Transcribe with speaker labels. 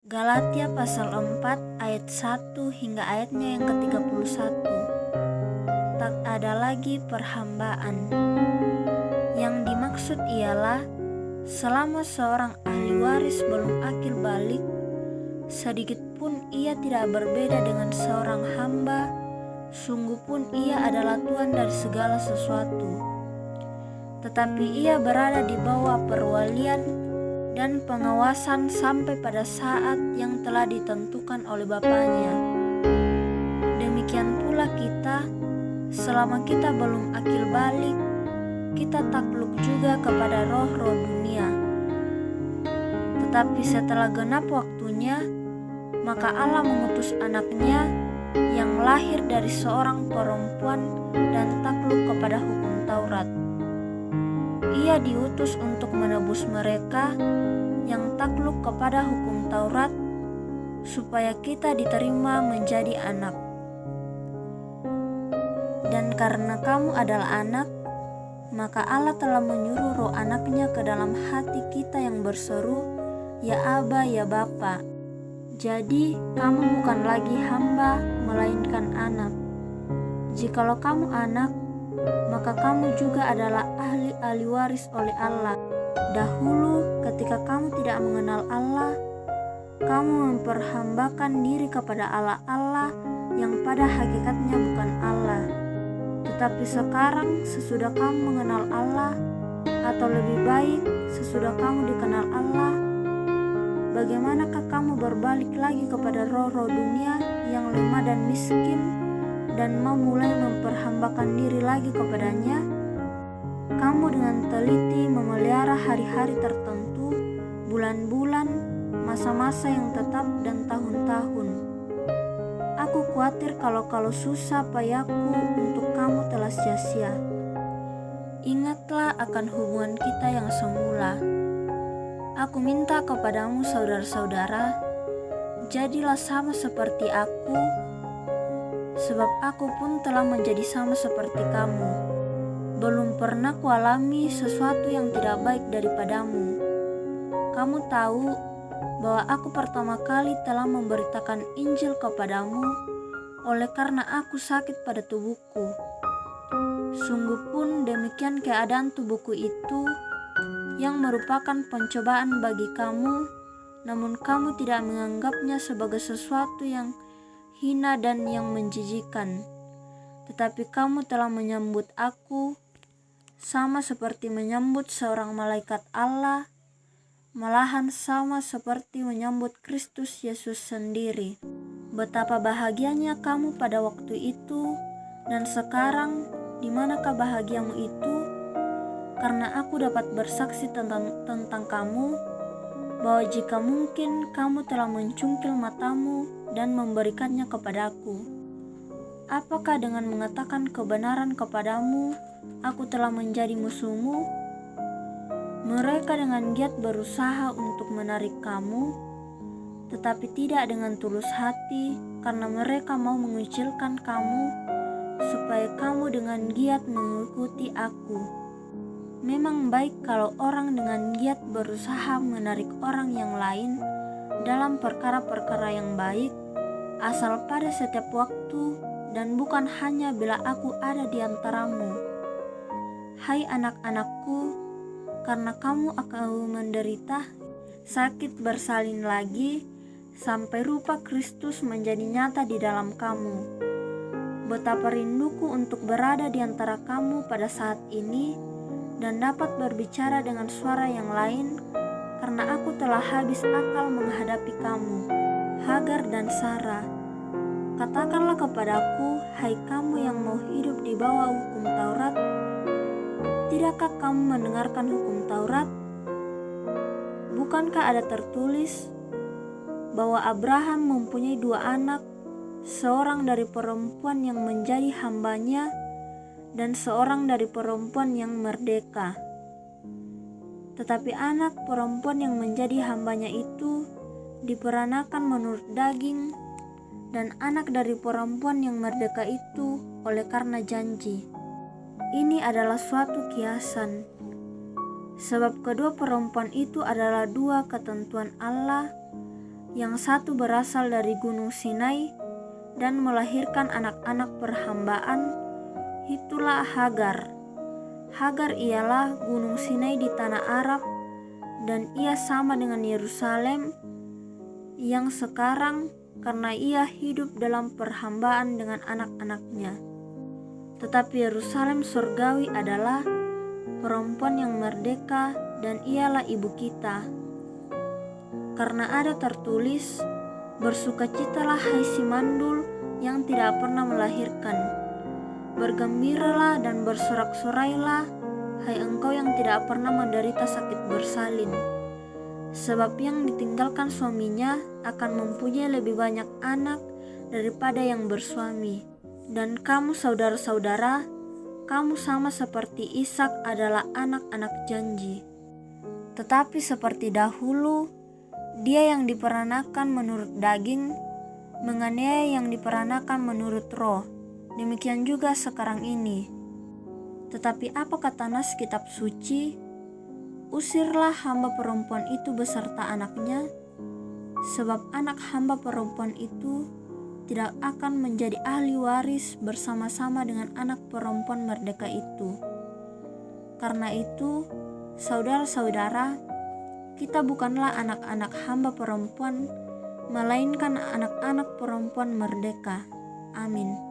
Speaker 1: Galatia pasal 4 ayat 1 hingga ayatnya yang ke-31. Tak ada lagi perhambaan. Yang dimaksud ialah selama seorang ahli waris belum akil balik, sedikit pun ia tidak berbeda dengan seorang hamba, sungguh pun ia adalah Tuhan dari segala sesuatu. Tetapi ia berada di bawah perwalian dan pengawasan sampai pada saat yang telah ditentukan oleh Bapaknya. Demikian pula kita, selama kita belum akil balik, kita takluk juga kepada roh-roh dunia. Tetapi setelah genap waktunya, maka Allah mengutus anaknya yang lahir dari seorang perempuan dan takluk kepada hukum Taurat. Ia diutus untuk menebus mereka yang takluk kepada hukum Taurat, supaya kita diterima menjadi anak. Dan karena kamu adalah anak, maka Allah telah menyuruh roh anaknya ke dalam hati kita yang berseru, "Ya Aba, ya Bapa." Jadi kamu bukan lagi hamba, melainkan anak. Jikalau kamu anak, maka kamu juga adalah ahli waris oleh Allah. Dahulu ketika kamu tidak mengenal Allah, kamu memperhambakan diri kepada Allah yang pada hakikatnya bukan Allah. Tetapi sekarang sesudah kamu mengenal Allah, atau lebih baik sesudah kamu dikenal Allah, bagaimanakah kamu berbalik lagi kepada roh-roh dunia yang lemah dan miskin dan mau mulai memperhambakan diri lagi kepadanya? Kamu dengan teliti memelihara hari-hari tertentu, bulan-bulan, masa-masa yang tetap dan tahun-tahun. Aku khawatir kalau susah payahku untuk kamu telah sia-sia. Ingatlah akan hubungan kita yang semula. Aku minta kepadamu saudara-saudara, jadilah sama seperti aku, sebab aku pun telah menjadi sama seperti kamu. Belum pernah kualami sesuatu yang tidak baik daripadamu. Kamu tahu bahwa aku pertama kali telah memberitakan Injil kepadamu oleh karena aku sakit pada tubuhku. Sungguh pun demikian keadaan tubuhku itu, yang merupakan pencobaan bagi kamu, namun kamu tidak menganggapnya sebagai sesuatu yang hina dan yang menjijikan. Tetapi kamu telah menyambut aku sama seperti menyambut seorang malaikat Allah, malahan sama seperti menyambut Kristus Yesus sendiri. Betapa bahagianya kamu pada waktu itu, dan sekarang di manakah bahagiamu itu? Karena aku dapat bersaksi tentang kamu, bahwa jika mungkin kamu telah mencungkil matamu dan memberikannya kepadaku. Apakah dengan mengatakan kebenaran kepadamu, aku telah menjadi musuhmu? Mereka dengan giat berusaha untuk menarik kamu, tetapi tidak dengan tulus hati, karena mereka mau mengucilkan kamu, supaya kamu dengan giat mengikuti aku. Memang baik kalau orang dengan giat berusaha menarik orang yang lain dalam perkara-perkara yang baik, asal pada setiap waktu dan bukan hanya bila aku ada di antaramu. Hai anak-anakku, karena kamu akan menderita sakit bersalin lagi, sampai rupa Kristus menjadi nyata di dalam kamu. Betapa rinduku untuk berada di antara kamu pada saat ini, dan dapat berbicara dengan suara yang lain, karena aku telah habis akal menghadapi kamu. Hagar dan Sarah, katakanlah kepadaku, hai kamu yang mau hidup di bawah hukum Taurat, tidakkah kamu mendengarkan hukum Taurat? Bukankah ada tertulis bahwa Abraham mempunyai 2 anak, seorang dari perempuan yang menjadi hambanya dan seorang dari perempuan yang merdeka? Tetapi anak perempuan yang menjadi hambanya itu diperanakan menurut daging, dan anak dari perempuan yang merdeka itu oleh karena janji. Ini adalah suatu kiasan, sebab kedua perempuan itu adalah 2 ketentuan Allah, yang satu berasal dari Gunung Sinai dan melahirkan anak-anak perhambaan, itulah Hagar. Hagar ialah Gunung Sinai di tanah Arab, dan ia sama dengan Yerusalem yang sekarang karena ia hidup dalam perhambaan dengan anak-anaknya. Tetapi Yerusalem surgawi adalah perempuan yang merdeka, dan ialah ibu kita. Karena ada tertulis, bersukacitalah hai si mandul yang tidak pernah melahirkan. Bergembiralah dan bersorak-sorailah, hai engkau yang tidak pernah menderita sakit bersalin. Sebab yang ditinggalkan suaminya akan mempunyai lebih banyak anak daripada yang bersuami. Dan kamu saudara-saudara, kamu sama seperti Ishak adalah anak-anak janji. Tetapi seperti dahulu, dia yang diperanakan menurut daging, menganiaya yang diperanakan menurut roh. Demikian juga sekarang ini. Tetapi apa kata nas kitab suci? Usirlah hamba perempuan itu beserta anaknya, sebab anak hamba perempuan itu tidak akan menjadi ahli waris bersama-sama dengan anak perempuan merdeka itu. Karena itu, saudara-saudara, kita bukanlah anak-anak hamba perempuan, melainkan anak-anak perempuan merdeka. Amin.